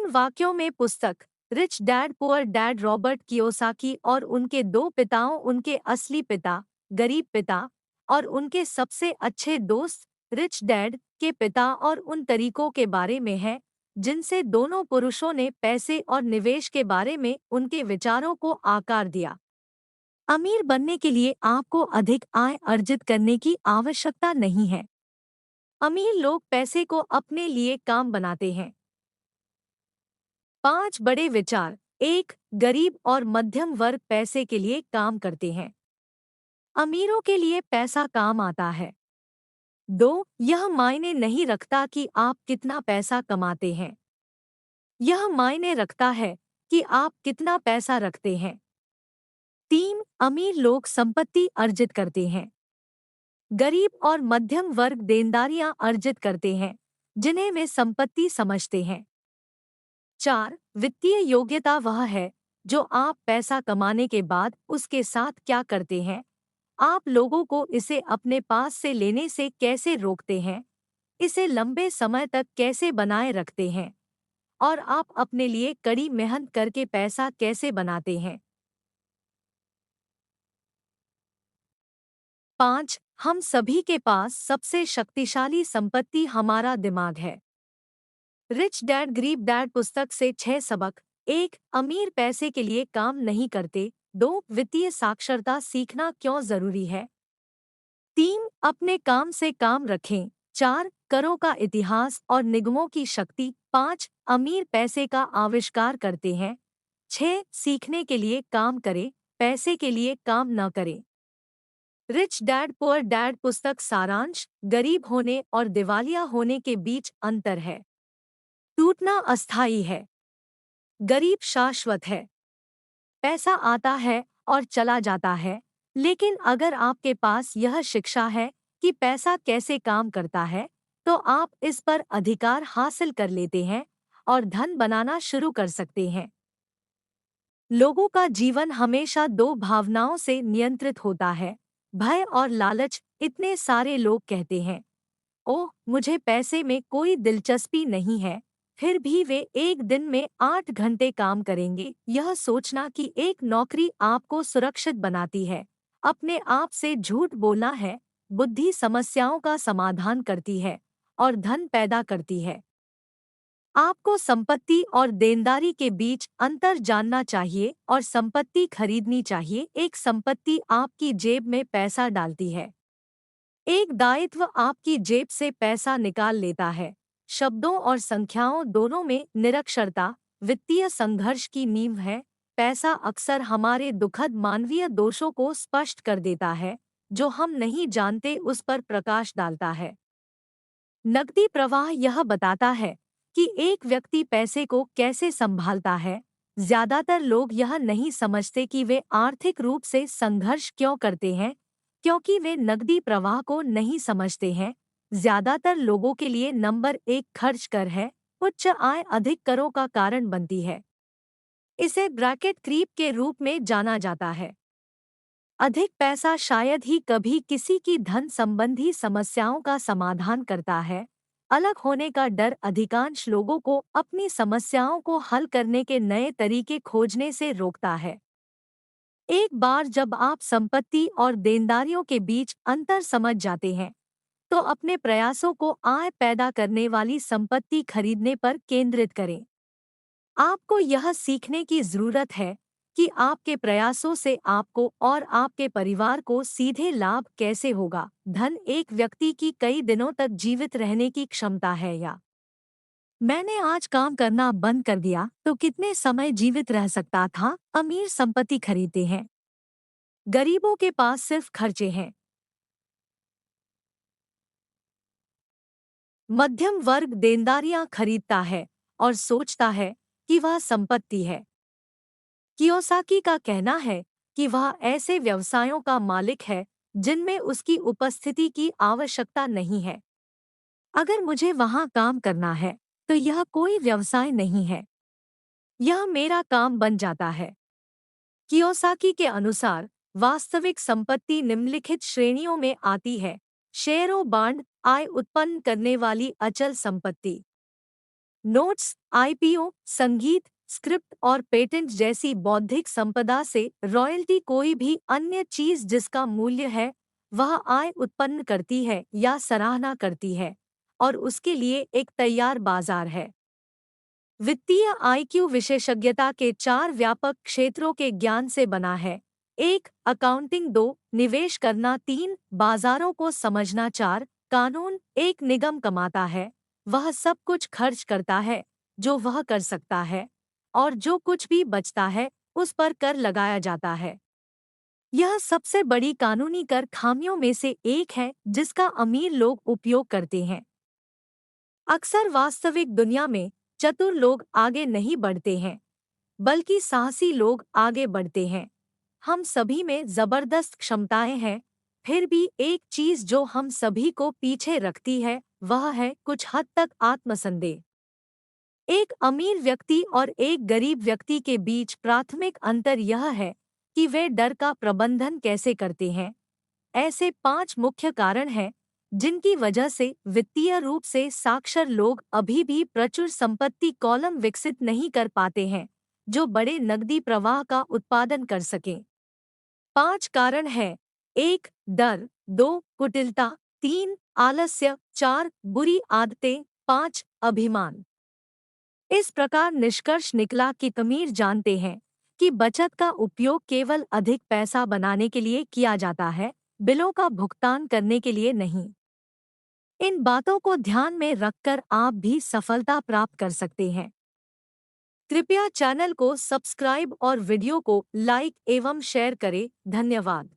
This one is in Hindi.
इन वाक्यों में पुस्तक rich dad poor dad Robert Kiyosaki और उनके दो पिताओं, उनके असली पिता गरीब पिता और उनके सबसे अच्छे दोस्त रिच डैड के पिता और उन तरीकों के बारे में है जिनसे दोनों पुरुषों ने पैसे और निवेश के बारे में उनके विचारों को आकार दिया। अमीर बनने के लिए आपको अधिक आय अर्जित करने की आवश्यकता नहीं है। अमीर लोग पैसे को अपने लिए काम बनाते हैं। 5 बड़े विचार। 1. गरीब और मध्यम वर्ग पैसे के लिए काम करते हैं। अमीरों के लिए पैसा काम आता है। 2. यह मायने नहीं रखता कि आप कितना पैसा कमाते हैं। यह मायने रखता है कि आप कितना पैसा रखते हैं। 3. अमीर लोग संपत्ति अर्जित करते हैं। गरीब और मध्यम वर्ग देनदारियां अर्जित करते हैं जिन्हें वे संपत्ति समझते हैं। 4. वित्तीय योग्यता वह है जो आप पैसा कमाने के बाद उसके साथ क्या करते हैं। आप लोगों को इसे अपने पास से लेने से कैसे रोकते हैं, इसे लंबे समय तक कैसे बनाए रखते हैं और आप अपने लिए कड़ी मेहनत करके पैसा कैसे बनाते हैं। 5. हम सभी के पास सबसे शक्तिशाली संपत्ति हमारा दिमाग है। रिच डैड गरीब डैड पुस्तक से 6 सबक। 1. अमीर पैसे के लिए काम नहीं करते। 2. वित्तीय साक्षरता सीखना क्यों जरूरी है। 3. अपने काम से काम रखें। 4. करों का इतिहास और निगमों की शक्ति। 5. अमीर पैसे का आविष्कार करते हैं। 6. सीखने के लिए काम करें, पैसे के लिए काम न करें। रिच डैड पुअर डैड पुस्तक सारांश। गरीब होने और दिवालिया होने के बीच अंतर है। टूटना अस्थायी है, गरीब शाश्वत है। पैसा आता है और चला जाता है, लेकिन अगर आपके पास यह शिक्षा है कि पैसा कैसे काम करता है, तो आप इस पर अधिकार हासिल कर लेते हैं और धन बनाना शुरू कर सकते हैं। लोगों का जीवन हमेशा दो भावनाओं से नियंत्रित होता है, भय और लालच। इतने सारे लोग कहते हैं, ओह, मुझे पैसे में कोई दिलचस्पी नहीं है, फिर भी वे एक दिन में 8 घंटे काम करेंगे। यह सोचना कि एक नौकरी आपको सुरक्षित बनाती है, अपने आप से झूठ बोलना है। बुद्धि समस्याओं का समाधान करती है और धन पैदा करती है। आपको संपत्ति और देनदारी के बीच अंतर जानना चाहिए और संपत्ति खरीदनी चाहिए। एक संपत्ति आपकी जेब में पैसा डालती है, एक दायित्व आपकी जेब से पैसा निकाल लेता है। शब्दों और संख्याओं दोनों में निरक्षरता वित्तीय संघर्ष की नींव है। पैसा अक्सर हमारे दुखद मानवीय दोषों को स्पष्ट कर देता है, जो हम नहीं जानते उस पर प्रकाश डालता है। नकदी प्रवाह यह बताता है कि एक व्यक्ति पैसे को कैसे संभालता है। ज्यादातर लोग यह नहीं समझते कि वे आर्थिक रूप से संघर्ष क्यों करते हैं, क्योंकि वे नकदी प्रवाह को नहीं समझते हैं। ज्यादातर लोगों के लिए नंबर 1 खर्च कर है। उच्च आय अधिक करों का कारण बनती है। इसे ब्रैकेट क्रीप के रूप में जाना जाता है। अधिक पैसा शायद ही कभी किसी की धन संबंधी समस्याओं का समाधान करता है। अलग होने का डर अधिकांश लोगों को अपनी समस्याओं को हल करने के नए तरीके खोजने से रोकता है। एक बार जब आप संपत्ति और देनदारियों के बीच अंतर समझ जाते हैं, तो अपने प्रयासों को आय पैदा करने वाली संपत्ति खरीदने पर केंद्रित करें। आपको यह सीखने की जरूरत है कि आपके प्रयासों से आपको और आपके परिवार को सीधे लाभ कैसे होगा। धन एक व्यक्ति की कई दिनों तक जीवित रहने की क्षमता है, या मैंने आज काम करना बंद कर दिया तो कितने समय जीवित रह सकता था। अमीर संपत्ति खरीदते हैं, गरीबों के पास सिर्फ खर्चे हैं। मध्यम वर्ग देनदारियां खरीदता है और सोचता है कि वह संपत्ति है। कियोसाकी का कहना है कि वह ऐसे व्यवसायों का मालिक है जिनमें उसकी उपस्थिति की आवश्यकता नहीं है। अगर मुझे वहां काम करना है, तो यह कोई व्यवसाय नहीं है, यह मेरा काम बन जाता है। कियोसाकी के अनुसार वास्तविक संपत्ति निम्नलिखित श्रेणियों में आती है: शेयरों, बांड, आय उत्पन्न करने वाली अचल संपत्ति। नोट्स, आईपीओ, संगीत, स्क्रिप्ट और पेटेंट जैसी बौद्धिक संपदा से रॉयल्टी कोई भी अन्य चीज जिसका मूल्य है वह आय उत्पन्न करती है या सराहना करती है और उसके लिए एक तैयार बाजार है। वित्तीय आईक्यू विशेषज्ञता के 4 व्यापक क्षेत्रों के ज्ञान से बना है। 1. अकाउंटिंग। 2. निवेश करना। 3. बाजारों को समझना। 4. कानून। एक निगम कमाता है, वह सब कुछ खर्च करता है जो वह कर सकता है, और जो कुछ भी बचता है उस पर कर लगाया जाता है। यह सबसे बड़ी कानूनी कर खामियों में से एक है जिसका अमीर लोग उपयोग करते हैं। अक्सर वास्तविक दुनिया में चतुर लोग आगे नहीं बढ़ते हैं, बल्कि साहसी लोग आगे बढ़ते हैं। हम सभी में जबरदस्त क्षमताएं हैं, फिर भी एक चीज जो हम सभी को पीछे रखती है वह है कुछ हद तक आत्मसंदेह। एक अमीर व्यक्ति और एक गरीब व्यक्ति के बीच प्राथमिक अंतर यह है कि वे डर का प्रबंधन कैसे करते हैं। ऐसे 5 मुख्य कारण हैं जिनकी वजह से वित्तीय रूप से साक्षर लोग अभी भी प्रचुर संपत्ति कॉलम विकसित नहीं कर पाते हैं जो बड़े नकदी प्रवाह का उत्पादन कर सकें। 5 कारण हैं। 1. डर। 2. कुटिलता। 3. आलस्य। 4. बुरी आदतें। 5. अभिमान। इस प्रकार निष्कर्ष निकला कि अमीर जानते हैं कि बचत का उपयोग केवल अधिक पैसा बनाने के लिए किया जाता है, बिलों का भुगतान करने के लिए नहीं। इन बातों को ध्यान में रखकर आप भी सफलता प्राप्त कर सकते हैं। कृपया चैनल को सब्सक्राइब और वीडियो को लाइक एवं शेयर करें। धन्यवाद।